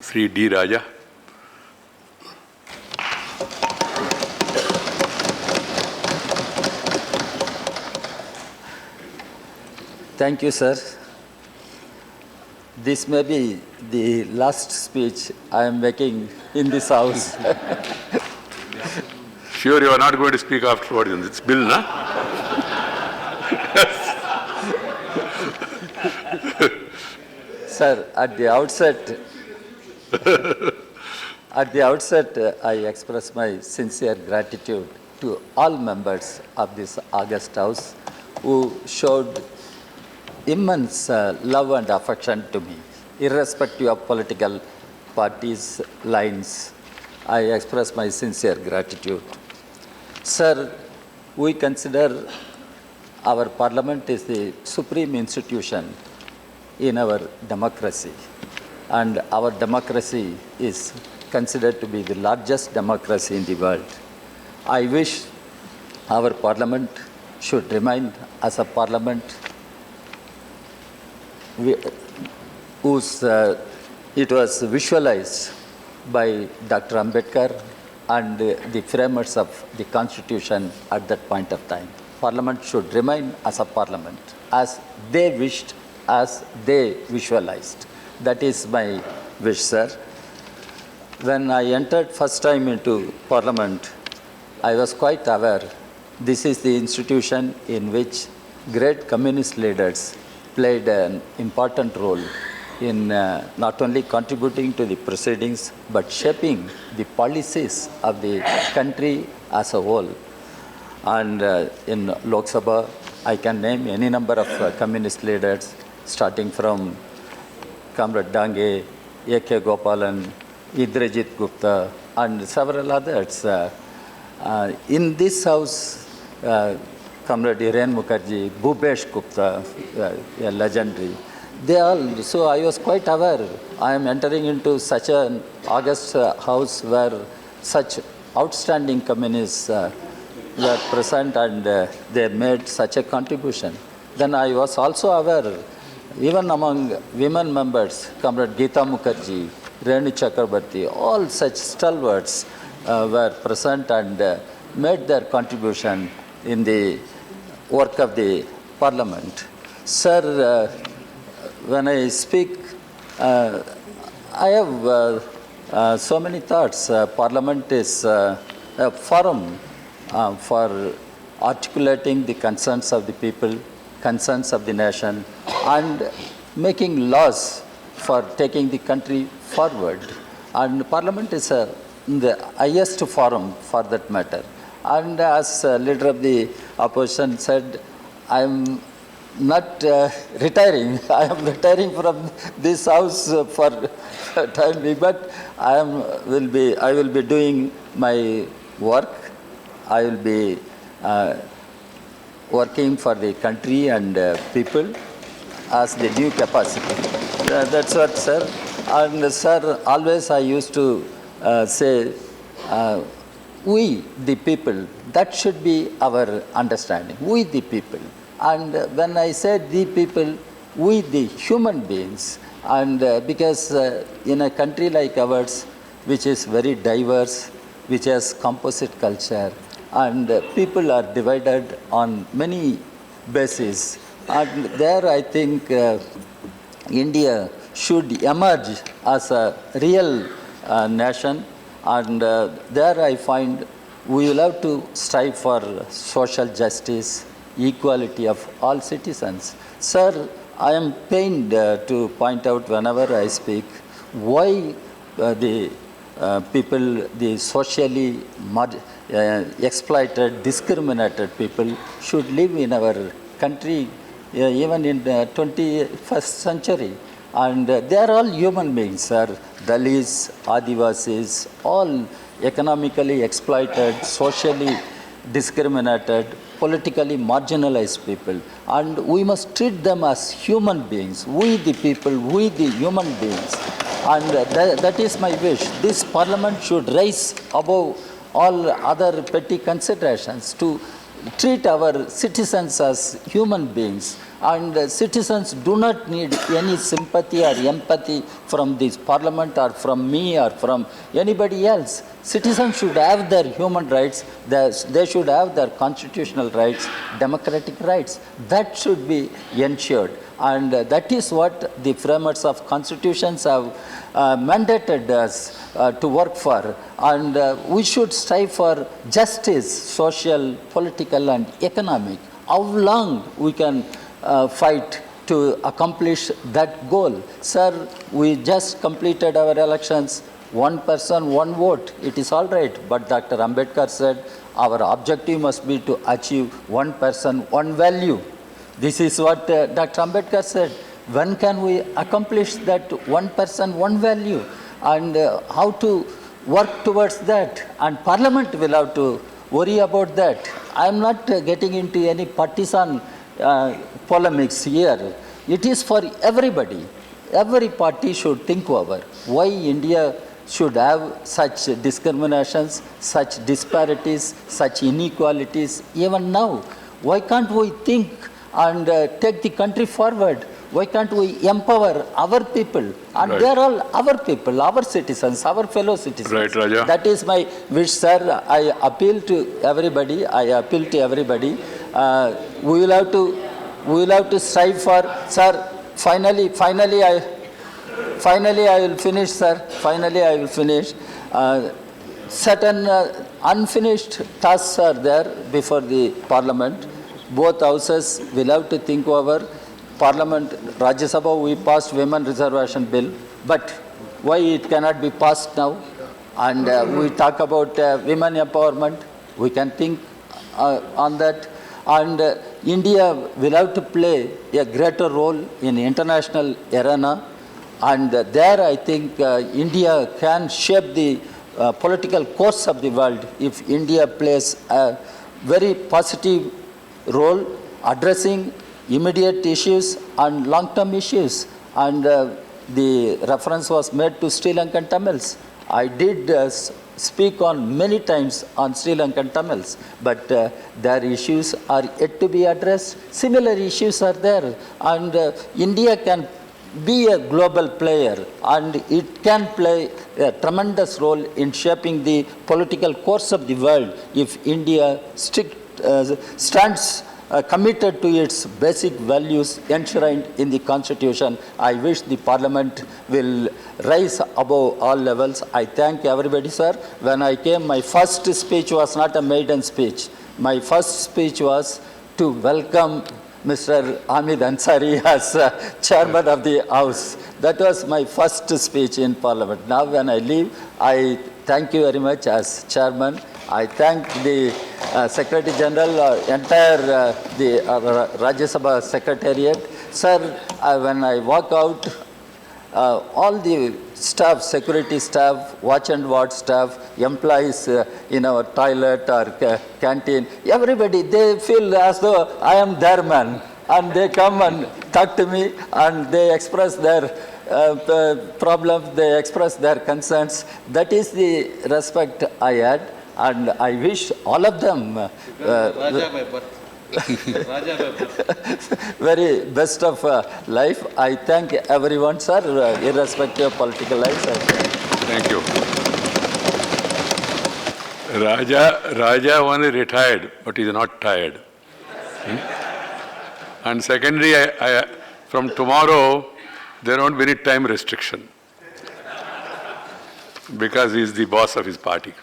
Sri D. Raja. Thank you, sir. This may be the last speech I am making in this house. Sure, you are not going to speak afterwards in this bill, no? Sir, at the outset, I express my sincere gratitude to all members of this august house who showed immense love and affection to me, irrespective of political parties' lines. I express my sincere gratitude. Sir, we consider our parliament is the supreme institution in our democracy, and our democracy is considered to be the largest democracy in the world. I wish our parliament should remain as a parliament whose it was visualized by Dr. Ambedkar and the framers of the Constitution at that point of time. Parliament should remain as a parliament, as they wished, as they visualized. That is my wish, sir. When I entered first time into Parliament, I was quite aware this is the institution in which great communist leaders played an important role in not only contributing to the proceedings, but shaping the policies of the country as a whole. And in Lok Sabha, I can name any number of communist leaders, starting from Comrade Dange, A.K. Gopalan, Indrajit Gupta, and several others. In this house, Comrade Hiren Mukherjee, Bhupesh Gupta, a legendary. They all, so I was quite aware. I am entering into such an august house where such outstanding communists were present, and they made such a contribution. Then I was also aware, even among women members, Comrade Geeta Mukherjee, Renu Chakrabarti, all such stalwarts were present and made their contribution in the work of the Parliament. Sir, when I speak, I have so many thoughts. Parliament is a forum for articulating the concerns of the people, concerns of the nation, and making laws for taking the country forward. And Parliament is the highest forum for that matter. And as leader of the opposition said, I am not retiring. I am retiring from this house for time being, but I will be doing my work. I will be working for the country and people as the due capacity. That's what, sir. And sir, always I used to say, we the people, that should be our understanding. We the people. And when I say the people, we the human beings. And because in a country like ours, which is very diverse, which has composite culture, and people are divided on many bases. And there I think India should emerge as a real nation, and there I find we will have to strive for social justice, equality of all citizens. Sir, I am pained to point out whenever I speak why the people, the socially exploited, discriminated people should live in our country even in the 21st century. And they are all human beings, sir. Dalits, Adivasis, all economically exploited, socially discriminated, politically marginalized people. And we must treat them as human beings. We the people, we the human beings. And that is my wish. This parliament should rise above all other petty considerations to treat our citizens as human beings And citizens do not need any sympathy or empathy from this parliament or from me or from anybody else. Citizens should have their human rights, they should have their constitutional rights, democratic rights. That should be ensured. And that is what the framers of constitutions have mandated us to work for. And we should strive for justice, social, political, and economic. How long we can fight to accomplish that goal? Sir, we just completed our elections. One person, one vote. It is all right. But Dr. Ambedkar said our objective must be to achieve one person, one value. This is what Dr. Ambedkar said. When can we accomplish that one person, one value? And how to work towards that? And Parliament will have to worry about that. I am not getting into any partisan polemics here. It is for everybody. Every party should think over why India should have such discriminations, such disparities, such inequalities even now. Why can't we think and take the country forward? Why can't we empower our people? And Right. they are all our people, our citizens, our fellow citizens. Right, Raja. That is my wish, sir. I appeal to everybody. We will have to strive for, sir. Finally, I will finish, sir. Finally, I will finish. Certain unfinished tasks are there before the Parliament. Both houses will have to think over. Parliament, Rajya Sabha, we passed Women Reservation Bill, but why it cannot be passed now? And we talk about women empowerment. We can think on that. And India will have to play a greater role in international arena. And there I think India can shape the political course of the world if India plays a very positive role addressing immediate issues and long-term issues. And the reference was made to Sri Lankan Tamils. I did speak on many times on Sri Lankan Tamils, but their issues are yet to be addressed. Similar issues are there, and India can be a global player, and it can play a tremendous role in shaping the political course of the world if India stands committed to its basic values enshrined in the Constitution. I wish the Parliament will rise above all levels. I thank everybody, sir. When I came, my first speech was not a maiden speech. My first speech was to welcome Mr. Hamid Ansari as chairman of the House. That was my first speech in Parliament. Now when I leave, I thank you very much as chairman. I thank the Secretary General, entire the Rajya Sabha Secretariat. Sir, when I walk out, all the staff, security staff, watch and ward staff, employees in our toilet or canteen, everybody, they feel as though I am their man. And they come and talk to me and they express their problems, they express their concerns. That is the respect I had. And I wish all of them very best of life. I thank everyone, sir, irrespective of political lives. Thank you. Raja only retired, but he is not tired. And secondly, from tomorrow, there won't be any time restriction because he is the boss of his party.